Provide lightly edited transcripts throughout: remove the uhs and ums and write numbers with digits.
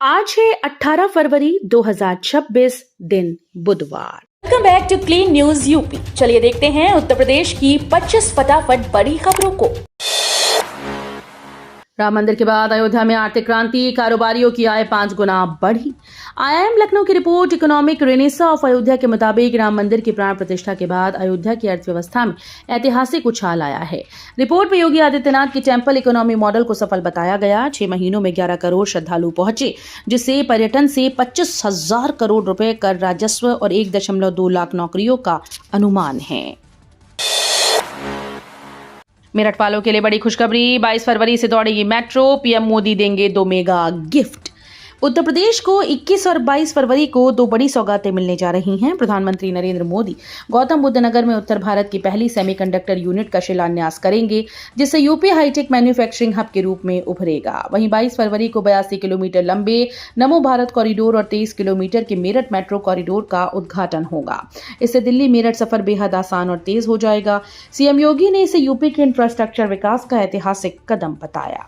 आज है 18 फरवरी 2026 दिन बुधवार। Welcome back to clean news UP. चलिए देखते हैं उत्तर प्रदेश की 25 फटाफट बड़ी खबरों को। राम मंदिर के बाद अयोध्या में आर्थिक क्रांति, कारोबारियों की आय 5 गुना बढ़ी। आईआईएम लखनऊ की report economic Renaissance of Ayodhya के मुताबिक राम मंदिर की प्राण प्रतिष्ठा के बाद अयोध्या की अर्थव्यवस्था में ऐतिहासिक उछाल आया है। रिपोर्ट में योगी आदित्यनाथ की टेम्पल इकोनॉमी मॉडल को सफल बताया गया। 6 महीनों में 11 करोड़ श्रद्धालु पहुंचे, जिससे पर्यटन से 25,000 करोड़ रुपए कर राजस्व और 1.2 लाख नौकरियों का अनुमान है। मेरठ वालों के लिए बड़ी खुशखबरी, 22 फरवरी से दौड़ेगी मेट्रो, पीएम मोदी देंगे 2 मेगा गिफ्ट। उत्तर प्रदेश को 21 और 22 फरवरी को 2 बड़ी सौगातें मिलने जा रही हैं। प्रधानमंत्री नरेंद्र मोदी गौतम बुद्ध नगर में उत्तर भारत की पहली सेमीकंडक्टर यूनिट का शिलान्यास करेंगे, जिससे यूपी हाईटेक मैन्युफैक्चरिंग हब के रूप में उभरेगा। वहीं 22 फरवरी को 82 किलोमीटर लंबे नमो भारत कॉरिडोर और 23 किलोमीटर के मेरठ मेट्रो कॉरिडोर का उद्घाटन होगा। इससे दिल्ली मेरठ सफर बेहद आसान और तेज हो जाएगा। सीएम योगी ने इसे यूपी के इंफ्रास्ट्रक्चर विकास का ऐतिहासिक कदम बताया।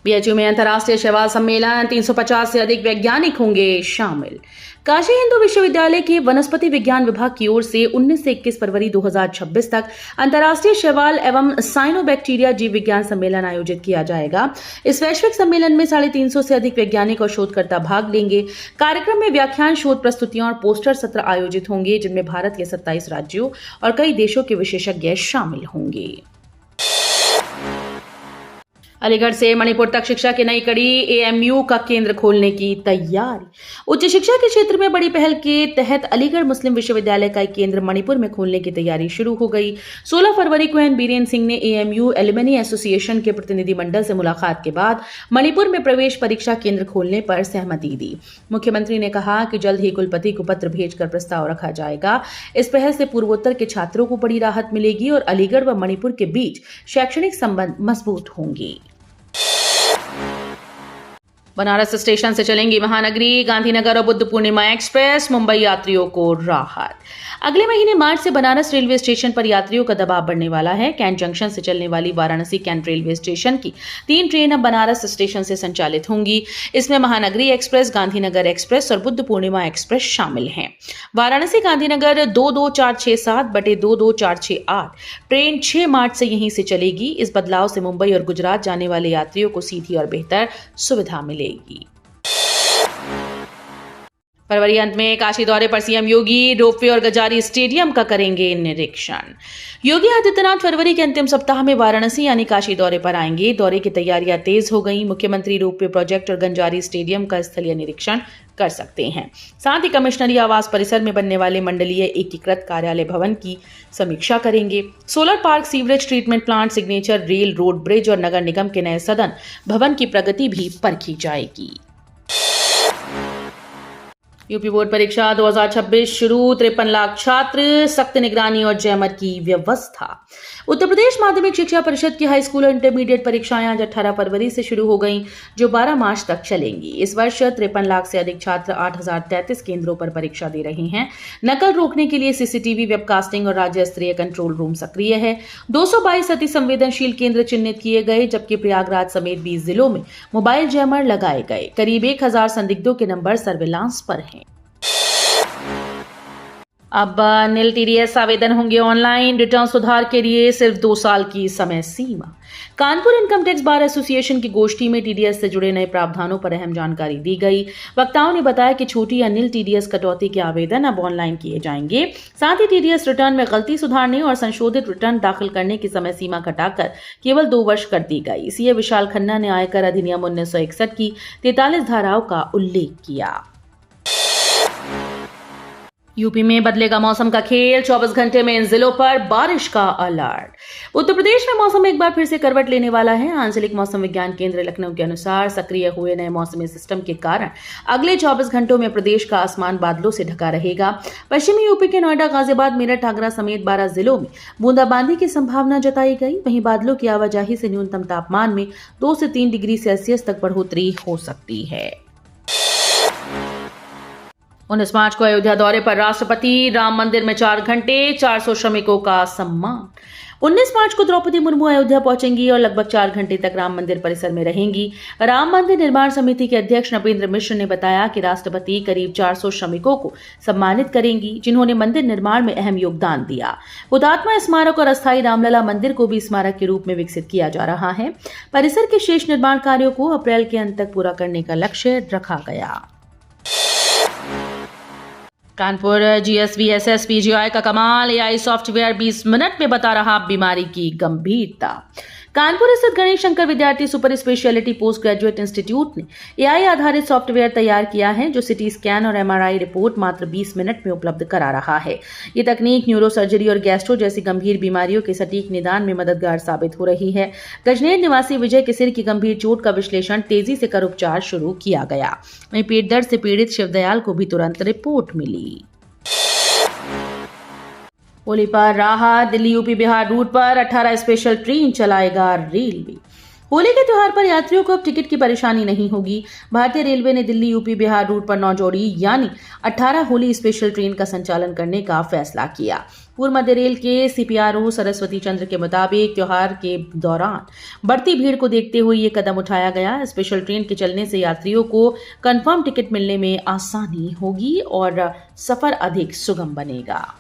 बीएचयू में अंतर्राष्ट्रीय शैवाल सम्मेलन, 350 से अधिक वैज्ञानिक होंगे शामिल। काशी हिंदू विश्वविद्यालय के वनस्पति विज्ञान विभाग की ओर से 19 से 21 फरवरी 2026 तक अंतर्राष्ट्रीय शैवाल एवं साइनोबैक्टीरिया जीव विज्ञान सम्मेलन आयोजित किया जाएगा। इस वैश्विक सम्मेलन में 350 से अधिक वैज्ञानिक और शोधकर्ता भाग लेंगे। कार्यक्रम में व्याख्यान, शोध प्रस्तुतियां और पोस्टर सत्र आयोजित होंगे, जिनमें भारत के 27 राज्यों और कई देशों के विशेषज्ञ शामिल होंगे। अलीगढ़ से मणिपुर तक शिक्षा की नई कड़ी, एएमयू का केंद्र खोलने की तैयारी। उच्च शिक्षा के क्षेत्र में बड़ी पहल के तहत अलीगढ़ मुस्लिम विश्वविद्यालय का एक केंद्र मणिपुर में खोलने की तैयारी शुरू हो गई। 16 फरवरी को एन बीरेन सिंह ने एएमयू एलुमनी एसोसिएशन के प्रतिनिधिमंडल से मुलाकात के बाद मणिपुर में प्रवेश परीक्षा केंद्र खोलने पर सहमति दी। मुख्यमंत्री ने कहा कि जल्द ही कुलपति को पत्र भेजकर प्रस्ताव रखा जाएगा। इस पहल से पूर्वोत्तर के छात्रों को बड़ी राहत मिलेगी और अलीगढ़ व मणिपुर के बीच शैक्षणिक संबंध मजबूत होंगे। बनारस स्टेशन से चलेंगी महानगरी, गांधीनगर और बुद्ध पूर्णिमा एक्सप्रेस, मुंबई यात्रियों को राहत। अगले महीने मार्च से बनारस रेलवे स्टेशन पर यात्रियों का दबाव बढ़ने वाला है। कैंट जंक्शन से चलने वाली वाराणसी कैंट रेलवे स्टेशन की 3 ट्रेन अब बनारस स्टेशन से संचालित होंगी। इसमें महानगरी एक्सप्रेस, गांधीनगर एक्सप्रेस और बुद्ध पूर्णिमा एक्सप्रेस शामिल हैं। वाराणसी गांधीनगर 22468 ट्रेन 6 मार्च से यहीं से चलेगी। इस बदलाव से मुंबई और गुजरात जाने वाले यात्रियों को सीधी और बेहतर सुविधा मिलेगी। फरवरी अंत में काशी दौरे पर सीएम योगी रोपवे और गजारी स्टेडियम का करेंगे निरीक्षण। योगी आदित्यनाथ फरवरी के अंतिम सप्ताह में वाराणसी यानी काशी दौरे पर आएंगे। दौरे की तैयारियां तेज हो गई। मुख्यमंत्री रोपवे प्रोजेक्ट और गंजारी स्टेडियम का स्थलीय निरीक्षण कर सकते हैं। साथ ही कमिश्नरी आवास परिसर में बनने वाले मंडलीय एकीकृत कार्यालय भवन की समीक्षा करेंगे। Solar park, sewerage treatment plant, signature rail, road, bridge और नगर निगम के नए सदन भवन की प्रगति भी परखी जाएगी। यूपी बोर्ड परीक्षा 2026 शुरू, 53 लाख छात्र, सख्त निगरानी और जैमर की व्यवस्था। उत्तर प्रदेश माध्यमिक शिक्षा परिषद की हाई स्कूल और इंटरमीडिएट परीक्षाएं आज 18 फरवरी से शुरू हो गईं, जो 12 मार्च तक चलेंगी। इस वर्ष 53 लाख से अधिक छात्र 8,033 केंद्रों पर परीक्षा दे रहे हैं। नकल रोकने के लिए सीसीटीवी, वेबकास्टिंग और राज्य स्तरीय कंट्रोल रूम सक्रिय है। 222 अति संवेदनशील केंद्र चिन्हित किए गए, जबकि प्रयागराज समेत 20 जिलों में मोबाइल जैमर लगाए गए। करीब 1000 संदिग्धों के नंबर सर्विलांस पर हैं। अब नील टीडीएस आवेदन होंगे ऑनलाइन। रिटर्न सुधार के लिए सिर्फ 2 साल की समय सीमा। Kanpur income tax bar association की गोष्ठी में टीडीएस से जुड़े नए प्रावधानों पर अहम जानकारी दी गई। वक्ताओं ने बताया कि छोटी या नील टीडीएस कटौती के आवेदन अब ऑनलाइन किए जाएंगे। साथ ही टीडीएस रिटर्न में गलती सुधारने और संशोधित रिटर्न दाखिल करने की समय सीमा घटाकर केवल 2 वर्ष कर दी गई। सीए विशाल खन्ना ने आयकर अधिनियम 1961 की 43 धाराओं का उल्लेख किया। यूपी में बदलेगा मौसम का खेल, 24 घंटे में इन जिलों पर बारिश का अलर्ट। उत्तर प्रदेश में मौसम एक बार फिर से करवट लेने वाला है। आंचलिक मौसम विज्ञान केंद्र लखनऊ के अनुसार सक्रिय हुए नए मौसमी सिस्टम के कारण अगले 24 घंटों में प्रदेश का आसमान बादलों से ढका रहेगा। पश्चिमी यूपी के नोएडा, गाजियाबाद, मेरठ, आगरा समेत 12 जिलों में बूंदाबांदी की संभावना जताई गई। वहीं बादलों की आवाजाही से न्यूनतम तापमान में 2 से 3 डिग्री सेल्सियस तक बढ़ोतरी हो सकती है। 19 मार्च को अयोध्या दौरे पर राष्ट्रपति, राम मंदिर में 4 घंटे, 400 श्रमिकों का सम्मान। 19 मार्च को द्रौपदी मुर्मू अयोध्या पहुंचेंगी और लगभग 4 घंटे तक राम मंदिर परिसर में रहेंगी। राम मंदिर निर्माण समिति के अध्यक्ष नपेंद्र मिश्र ने बताया कि राष्ट्रपति करीब 400 श्रमिकों को सम्मानित करेंगी, जिन्होंने मंदिर निर्माण में अहम योगदान दिया। हुतात्मा स्मारक और अस्थायी रामलला मंदिर को भी स्मारक के रूप में विकसित किया जा रहा है। परिसर के शेष निर्माण कार्यों को अप्रैल के अंत तक पूरा करने का लक्ष्य रखा गया। कानपुर GSVSS PGI का कमाल, AI सॉफ्टवेयर 20 मिनट में बता रहा बीमारी की गंभीरता। कानपुर स्थित गणेश शंकर विद्यार्थी super speciality post graduate institute ने AI आधारित सॉफ्टवेयर तैयार किया है, जो सिटी स्कैन और MRI रिपोर्ट मात्र 20 मिनट में उपलब्ध करा रहा है। ये तकनीक न्यूरो सर्जरी और गैस्ट्रो जैसी गंभीर बीमारियों के सटीक निदान में मददगार साबित हो रही है। गजनेर निवासी विजय के सिर की गंभीर चोट का विश्लेषण तेजी से कर उपचार शुरू किया गया। वहीं पेट दर्द से पीड़ित शिवदयाल को भी तुरंत रिपोर्ट मिली। होली पर राहत, दिल्ली यूपी बिहार रूट पर 18 स्पेशल ट्रेन चलाएगा रेलवे। होली के त्योहार पर यात्रियों को अब टिकट की परेशानी नहीं होगी। भारतीय रेलवे ने दिल्ली यूपी बिहार रूट पर 9 जोड़ी यानी 18 होली स्पेशल ट्रेन का संचालन करने का फैसला किया। पूर्व मध्य रेल के CPRO सरस्वती चंद्र के मुताबिक त्योहार के दौरान बढ़ती भीड़ को देखते हुए ये कदम उठाया गया। स्पेशल ट्रेन के चलने से यात्रियों को कंफर्म टिकट मिलने में आसानी होगी और सफर अधिक सुगम बनेगा।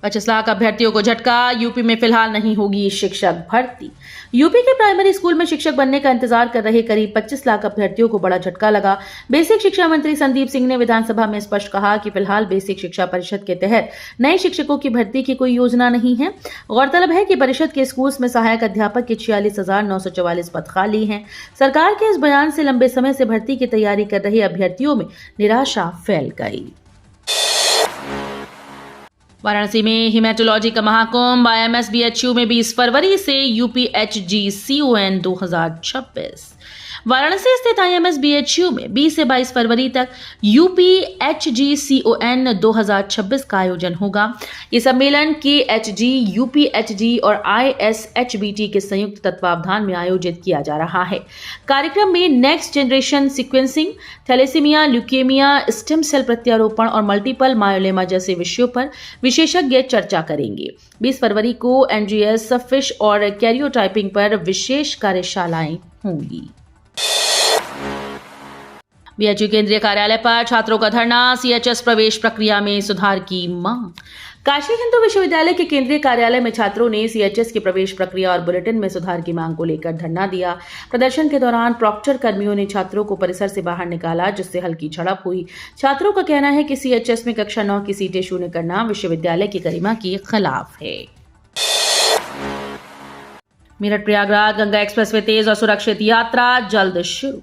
25 लाख अभ्यर्थियों को झटका, यूपी में फिलहाल नहीं होगी शिक्षक भर्ती। यूपी के प्राइमरी स्कूल में शिक्षक बनने का इंतजार कर रहे करीब 25 लाख अभ्यर्थियों को बड़ा झटका लगा। बेसिक शिक्षा मंत्री संदीप सिंह ने विधानसभा में स्पष्ट कहा कि फिलहाल बेसिक शिक्षा परिषद के तहत नए शिक्षकों की भर्ती की कोई योजना नहीं है। गौरतलब है कि परिषद के स्कूल में सहायक अध्यापक के 46,944 पद खाली हैं। सरकार के इस बयान से लंबे समय से भर्ती की तैयारी कर रहे अभ्यर्थियों में निराशा फैल गई। वाराणसी में हिमेटोलॉजी का महाकुंभ, IMS BHU में 20 फरवरी से UPHGCON 2026। वाराणसी स्थित IMS BHU में 20 से 22 फरवरी तक UPHGCON 2026 का आयोजन होगा। ये सम्मेलन KHG, UPHG और ISHBT के संयुक्त तत्वावधान में आयोजित किया जा रहा है। कार्यक्रम में next generation sequencing, thalassaemia, leukaemia, stem cell प्रत्यारोपण और मल्टीपल मायोलेमा जैसे विषयों पर विशेषज्ञ चर्चा करेंगे। 20 फरवरी को NGS, फिश और कैरियोटाइपिंग पर विशेष कार्यशालाएं होंगी। BHU केंद्रीय कार्यालय पर छात्रों का धरना, CHS प्रवेश प्रक्रिया में सुधार की मांग। काशी हिंदू विश्वविद्यालय के केंद्रीय कार्यालय में छात्रों ने CHS की प्रवेश प्रक्रिया और बुलेटिन में सुधार की मांग को लेकर धरना दिया। प्रदर्शन के दौरान प्रॉक्टर कर्मियों ने छात्रों को परिसर से बाहर निकाला, जिससे हल्की झड़प हुई। छात्रों का कहना है कि CHS में कक्षा 9 की सीटें शून्य करना विश्वविद्यालय की गरिमा के खिलाफ है। मेरठ प्रयागराज गंगा एक्सप्रेसवे तेज और सुरक्षित यात्रा जल्द शुरू।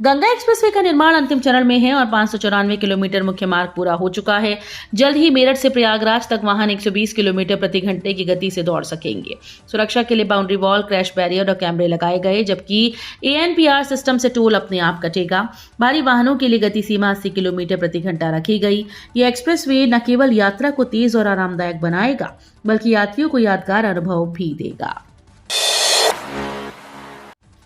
गंगा एक्सप्रेसवे का निर्माण अंतिम चरण में है और 594 किलोमीटर मुख्य मार्ग पूरा हो चुका है। जल्द ही मेरठ से प्रयागराज तक वाहन 120 किलोमीटर प्रति घंटे की गति से दौड़ सकेंगे। सुरक्षा के लिए बाउंड्री वॉल, क्रैश बैरियर और कैमरे लगाए गए, जबकि ANPR सिस्टम से टोल अपने आप कटेगा। भारी वाहनों के लिए गति सीमा 80 किलोमीटर प्रति घंटा रखी गई। यह एक्सप्रेसवे न केवल यात्रा को तेज और आरामदायक बनाएगा, बल्कि यात्रियों को यादगार अनुभव भी देगा।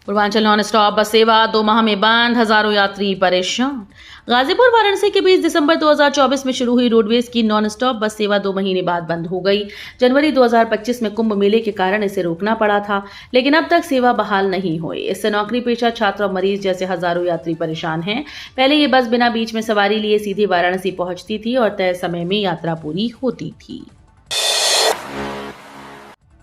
पूर्वांचल नॉन स्टॉप बस सेवा 2 माह में बंद, हजारों यात्री परेशान। गाजीपुर वाराणसी के बीच दिसंबर 2024 में शुरू हुई रोडवेज की नॉन स्टॉप बस सेवा 2 महीने बाद बंद हो गई। जनवरी 2025 में कुंभ मेले के कारण इसे रोकना पड़ा था, लेकिन अब तक सेवा बहाल नहीं हुई। इससे नौकरी पेशा, छात्र और मरीज जैसे हजारों यात्री परेशान हैं। पहले ये बस बिना बीच में सवारी लिए सीधे वाराणसी पहुंचती थी और तय समय में यात्रा पूरी होती थी।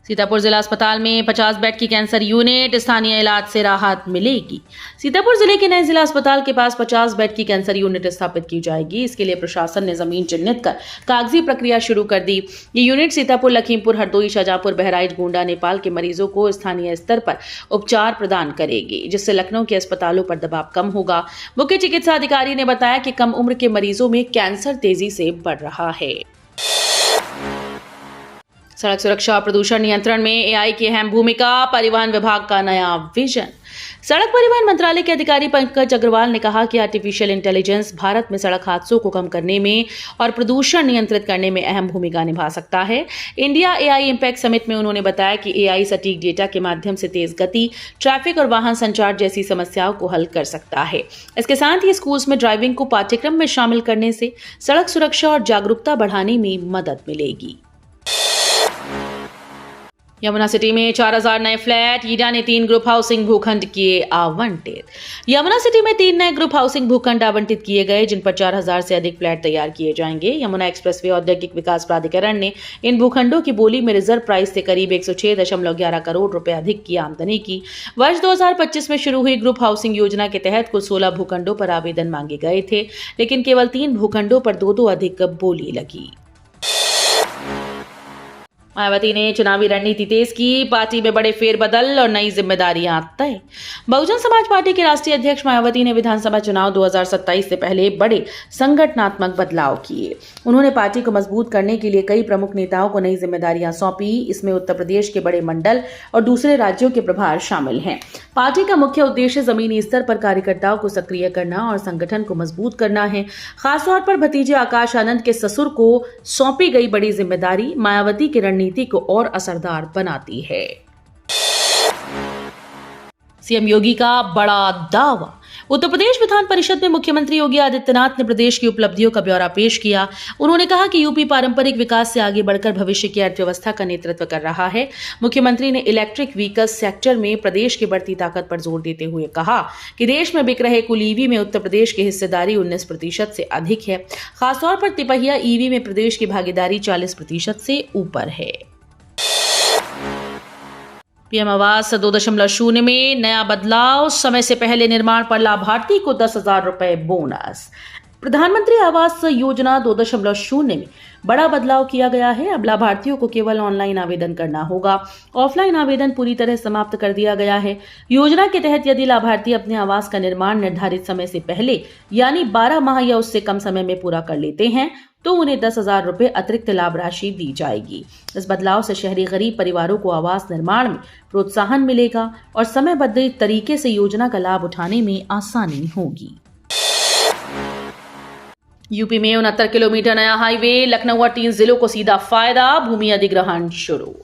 सीतापुर जिला अस्पताल में 50 बेड की कैंसर यूनिट, स्थानीय इलाज से राहत मिलेगी। सीतापुर जिले के नए जिला अस्पताल के पास 50 बेड की कैंसर यूनिट स्थापित की जाएगी। इसके लिए प्रशासन ने जमीन चिन्हित कर कागजी प्रक्रिया शुरू कर दी। ये यूनिट सीतापुर, लखीमपुर, हरदोई, शाहजहांपुर, बहराइच, गोंडा, नेपाल के मरीजों को स्थानीय स्तर पर उपचार प्रदान करेगी, जिससे लखनऊ के अस्पतालों पर दबाव कम होगा। मुख्य चिकित्सा अधिकारी ने बताया कि कम उम्र के मरीजों में कैंसर तेजी से बढ़ रहा है। सड़क सुरक्षा और प्रदूषण नियंत्रण में AI की अहम भूमिका, परिवहन विभाग का नया विजन। सड़क परिवहन मंत्रालय के अधिकारी पंकज अग्रवाल ने कहा कि आर्टिफिशियल इंटेलिजेंस भारत में सड़क हादसों को कम करने में और प्रदूषण नियंत्रित करने में अहम भूमिका निभा सकता है। इंडिया AI इम्पैक्ट समिट में उन्होंने बताया कि AI सटीक डेटा के माध्यम से तेज गति, ट्रैफिक और वाहन संचार जैसी समस्याओं को हल कर सकता है। इसके साथ ही स्कूल्स में ड्राइविंग को पाठ्यक्रम में शामिल करने से सड़क सुरक्षा और जागरूकता बढ़ाने में मदद मिलेगी। यमुना सिटी में 4000 नए फ्लैट, ईडा ने 3 ग्रुप हाउसिंग भूखंड किए आवंटित। यमुना सिटी में 3 नए ग्रुप हाउसिंग भूखंड आवंटित किए गए, जिन पर 4000 से अधिक फ्लैट तैयार किए जाएंगे। यमुना एक्सप्रेसवे औद्योगिक विकास प्राधिकरण ने इन भूखंडों की बोली में रिजर्व प्राइस से करीब 106.11 करोड़ रुपए अधिक की आमदनी की। वर्ष 2025 में शुरू हुई ग्रुप हाउसिंग योजना के तहत कुल 16 भूखंडों पर आवेदन मांगे गए थे, लेकिन केवल 3 भूखंडों पर 2 अधिक बोली लगी। मायावती ने चुनावी रणनीति तेज की, पार्टी में बड़े फेरबदल और नई जिम्मेदारियां तय। बहुजन समाज पार्टी के राष्ट्रीय अध्यक्ष मायावती ने विधानसभा चुनाव 2027 से पहले बड़े संगठनात्मक बदलाव किए। उन्होंने पार्टी को मजबूत करने के लिए कई प्रमुख नेताओं को नई जिम्मेदारियां सौंपी। इसमें उत्तर प्रदेश के बड़े मंडल और दूसरे राज्यों के प्रभार शामिल हैं। पार्टी का मुख्य उद्देश्य जमीनी स्तर पर कार्यकर्ताओं को सक्रिय करना और संगठन को मजबूत करना है। खासतौर पर भतीजे आकाश आनंद के ससुर को सौंपी गई बड़ी जिम्मेदारी मायावती की रणनीति को और असरदार बनाती है। सीएम योगी का बड़ा दावा। उत्तर प्रदेश विधान परिषद में मुख्यमंत्री योगी आदित्यनाथ ने प्रदेश की उपलब्धियों का ब्यौरा पेश किया। उन्होंने कहा कि यूपी पारंपरिक विकास से आगे बढ़कर भविष्य की अर्थव्यवस्था का नेतृत्व कर रहा है। मुख्यमंत्री ने इलेक्ट्रिक व्हीकल्स सेक्टर में प्रदेश की बढ़ती ताकत पर जोर देते हुए कहा कि देश में बिक रहे कुल ईवी में उत्तर प्रदेश की हिस्सेदारी 19% से अधिक है। खासतौर पर तिपहिया ईवी में प्रदेश की भागीदारी 40% से ऊपर है। पीएम आवास 2.0 में नया बदलाव, समय से पहले निर्माण पर लाभार्थी को 10,000 रुपए बोनस। प्रधानमंत्री आवास योजना 2.0 में बड़ा बदलाव किया गया है। अब लाभार्थियों को केवल ऑनलाइन आवेदन करना होगा। ऑफलाइन आवेदन पूरी तरह समाप्त कर दिया गया है। योजना के तहत यदि लाभार्थी अपने आवास का निर्माण निर्धारित समय से पहले यानी 12 माह या उससे कम समय में पूरा कर लेते हैं तो उन्हें 10,000 रुपए अतिरिक्त लाभ राशि दी जाएगी। इस बदलाव से शहरी गरीब परिवारों को आवास निर्माण में प्रोत्साहन मिलेगा और समयबद्ध तरीके से योजना का लाभ उठाने में आसानी होगी। यूपी में 69 किलोमीटर नया हाईवे, लखनऊ और 3 जिलों को सीधा फायदा, भूमि अधिग्रहण शुरू।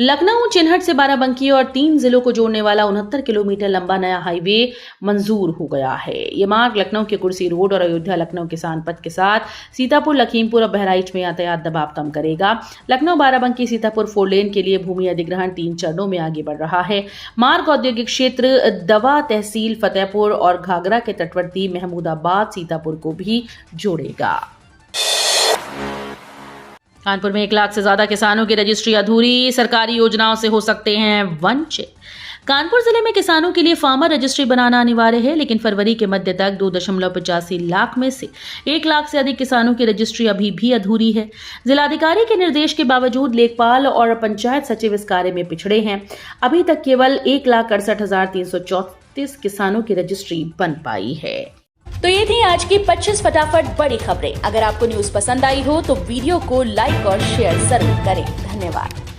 लखनऊ, चिन्हट से बाराबंकी और 3 जिलों को जोड़ने वाला 69 किलोमीटर लंबा नया हाईवे मंजूर हो गया है। ये मार्ग लखनऊ के कुर्सी रोड और अयोध्या लखनऊ किसान पथ के साथ सीतापुर, लखीमपुर और बहराइच में यातायात दबाव कम करेगा। लखनऊ बाराबंकी सीतापुर 4 लेन के लिए भूमि अधिग्रहण 3 चरणों में आगे बढ़ रहा है। मार्ग औद्योगिक क्षेत्र दवा तहसील फतेहपुर और घाघरा के तटवर्ती महमूदाबाद सीतापुर को भी जोड़ेगा। कानपुर में 1 लाख से ज्यादा किसानों की रजिस्ट्री अधूरी, सरकारी योजनाओं से हो सकते हैं वंचित। कानपुर जिले में किसानों के लिए फार्मर रजिस्ट्री बनाना अनिवार्य है, लेकिन फरवरी के मध्य तक 2.85 लाख में से 1 लाख से अधिक किसानों की रजिस्ट्री अभी भी अधूरी है। जिलाधिकारी के निर्देश के बावजूद लेखपाल और पंचायत सचिव इस कार्य में पिछड़े हैं। अभी तक केवल 1,68,334 किसानों की रजिस्ट्री बन पाई है। तो ये थी आज की 25 फटाफट बड़ी खबरें। अगर आपको न्यूज पसंद आई हो तो वीडियो को लाइक और शेयर जरूर करें। धन्यवाद।